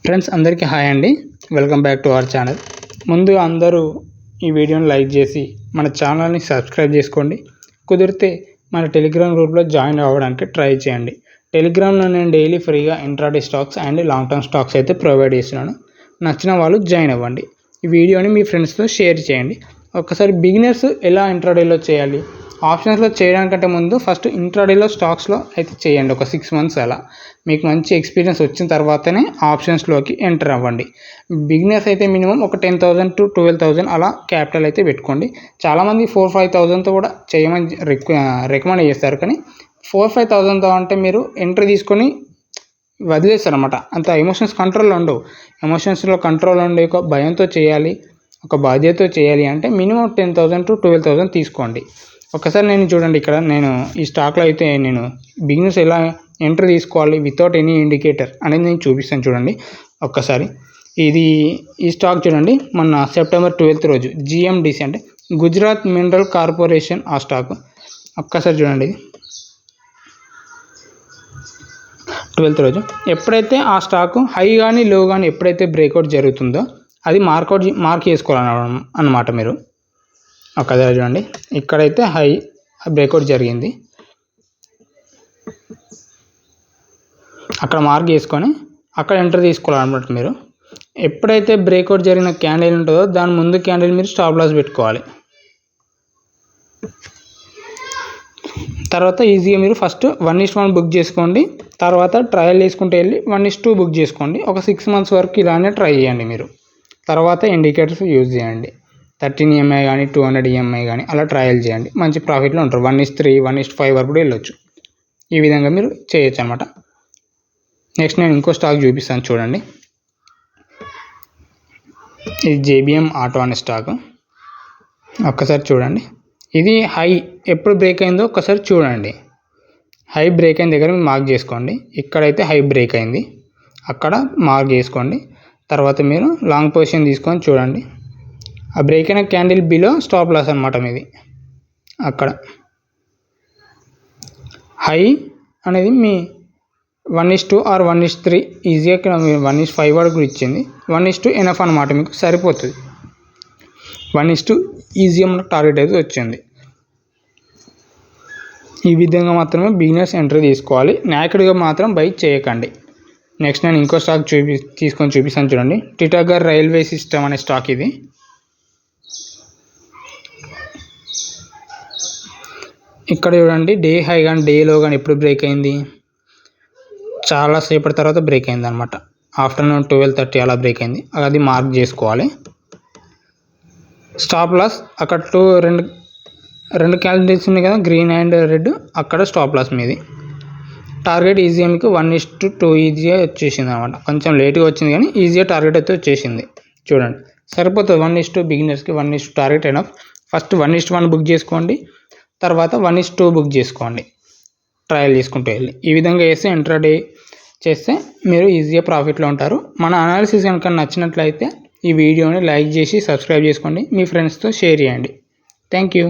Friends అందరికీ hi అండి. Welcome back to our channel. ముందుగా అందరూ ఈ వీడియోని లైక్ చేసి మన ఛానల్ని సబ్స్క్రైబ్ చేసుకోండి. కుదిరితే మన టెలిగ్రామ్ గ్రూప్లో జాయిన్ అవ్వడానికి ట్రై చేయండి. టెలిగ్రామ్లో నేను డైలీ ఫ్రీగా intraday stocks and long term stocks అయితే ప్రొవైడ్ చేస్తున్నాను. నచ్చిన వాళ్ళు జాయిన్ అవ్వండి. ఈ వీడియోని మీ ఫ్రెండ్స్తో షేర్ చేయండి. ఒక్కసారి బిగినర్స్ ఎలా ఇంట్రాడేలో చేయాలి, ఆప్షన్స్లో చేయడానికంటే ముందు ఫస్ట్ ఇంట్రాడేలో స్టాక్స్లో అయితే చేయండి. ఒక 6 months అలా మీకు మంచి ఎక్స్పీరియన్స్ వచ్చిన తర్వాతనే ఆప్షన్స్లోకి ఎంటర్ అవ్వండి. బిగినర్స్ అయితే మినిమం ఒక 10,000 to 12,000 అలా క్యాపిటల్ అయితే పెట్టుకోండి. చాలామంది 4-5,000తో కూడా చేయమని రికమెండ్ చేస్తారు. కానీ 4-5,000తో అంటే మీరు ఎంట్రీ తీసుకొని వదిలేస్తారు అన్నమాట. అంత ఎమోషన్స్ కంట్రోల్లో ఉండవు. ఎమోషన్స్లో కంట్రోల్ ఉండే ఒక భయంతో చేయాలి, ఒక బాధ్యతతో చేయాలి అంటే మినిమం 10,000 to 12,000 తీసుకోండి. ఒకసారి నేను చూడండి, ఇక్కడ నేను ఈ స్టాక్లో అయితే నేను బిగినర్స్ ఎలా ఎంట్రీ తీసుకోవాలి వితౌట్ ఎనీ ఇండికేటర్ అనేది నేను చూపిస్తాను. చూడండి ఒక్కసారి. ఈ స్టాక్ చూడండి, మొన్న September 12th రోజు GMDC అంటే గుజరాత్ మినరల్ కార్పొరేషన్ ఆ స్టాక్. ఒక్కసారి చూడండి, 12th రోజు ఎప్పుడైతే ఆ స్టాక్ హై కానీ లో కానీ ఎప్పుడైతే బ్రేక్అవుట్ జరుగుతుందో అది మార్క్ చేసుకోవాలన్నమాట మీరు. ఒకసారి చూడండి, ఇక్కడైతే హై బ్రేక్అవుట్ జరిగింది, అక్కడ మార్క్ చేసుకొని అక్కడ ఎంటర్ తీసుకోవాలన్నమాట మీరు. ఎప్పుడైతే బ్రేక్అవుట్ జరిగిన క్యాండిల్ ఉంటుందో దాని ముందు క్యాండిల్ మీరు స్టాప్ లాస్ పెట్టుకోవాలి. తర్వాత ఈజీగా మీరు ఫస్ట్ 1:1 బుక్ చేసుకోండి. తర్వాత ట్రయల్ చేసుకుంటూ వెళ్ళి 1:2 బుక్ చేసుకోండి. ఒక 6 months వరకు ఇలానే ట్రై చేయండి మీరు. తర్వాత ఇండికేటర్స్ యూజ్ చేయండి. 13 EMI కానీ 200 EMI కానీ అలా ట్రయల్ చేయండి. మంచి ప్రాఫిట్లో ఉంటారు. 1:3, 1:5 వరకు కూడా వెళ్ళొచ్చు. ఈ విధంగా మీరు చేయొచ్చు అనమాట. నెక్స్ట్ నేను ఇంకో స్టాక్ చూపిస్తాను చూడండి. ఇది JBM ఆటో అనే స్టాక్. ఒక్కసారి చూడండి, ఇది హై ఎప్పుడు బ్రేక్ అయిందో ఒక్కసారి చూడండి. హై బ్రేక్ అయిన దగ్గర మార్క్ చేసుకోండి. ఇక్కడైతే హై బ్రేక్ అయింది, అక్కడ మార్క్ చేసుకోండి. తర్వాత మీరు లాంగ్ పొజిషన్ తీసుకొని చూడండి. ఆ బ్రేక్ అయిన క్యాండిల్ బిలో స్టాప్ లాస్ అనమాట మీది. అక్కడ హై అనేది మీ 1:2 or 1:3 ఈజీగా 1:5 వరకు ఇచ్చింది. 1:2 ఎనఫ్ అనమాట, మీకు సరిపోతుంది. 1:2 ఈజీగా మనకు టార్గెట్ అయితే వచ్చింది. ఈ విధంగా మాత్రమే బిగినర్స్ ఎంట్రీ తీసుకోవాలి. నాకెడ్గా మాత్రం బై చేయకండి. నెక్స్ట్ నేను ఇంకో స్టాక్ తీసుకొని చూపిస్తాను చూడండి. టిటాగర్ రైల్వే సిస్టమ్ అనే స్టాక్. ఇది ఇక్కడ చూడండి, డే హై కానీ డే లో కానీ ఎప్పుడు బ్రేక్ అయింది, చాలా సేపటి తర్వాత బ్రేక్ అయింది అనమాట. ఆఫ్టర్నూన్ 12:30 అలా బ్రేక్ అయింది. అది మార్క్ చేసుకోవాలి. స్టాప్ లాస్ అక్కడ రెండు క్యాండిల్స్ ఉన్నాయి కదా, గ్రీన్ అండ్ రెడ్, అక్కడ స్టాప్ లాస్ మీది. టార్గెట్ ఈజీగా మీకు 1:2 ఈజీగా వచ్చేసింది అనమాట. కొంచెం లేట్గా వచ్చింది కానీ ఈజీగా టార్గెట్ అయితే వచ్చేసింది. చూడండి సరిపోతుంది. 1:2 బిగినర్స్కి 1:2 టార్గెట్ ఎనఫ్. ఫస్ట్ 1:1 బుక్ చేసుకోండి, తర్వాత 1:2 బుక్ చేసుకోండి. ట్రయల్ చేసుకుంటూ వెళ్ళి ఈ విధంగా వేసి ఇంట్రాడే చేస్తే మీరు ఈజీగా ప్రాఫిట్లో ఉంటారు. మన అనాలిసిస్ కనుక నచ్చినట్లయితే ఈ వీడియోని లైక్ చేసి సబ్స్క్రైబ్ చేసుకోండి. మీ ఫ్రెండ్స్తో షేర్ చేయండి. Thank you.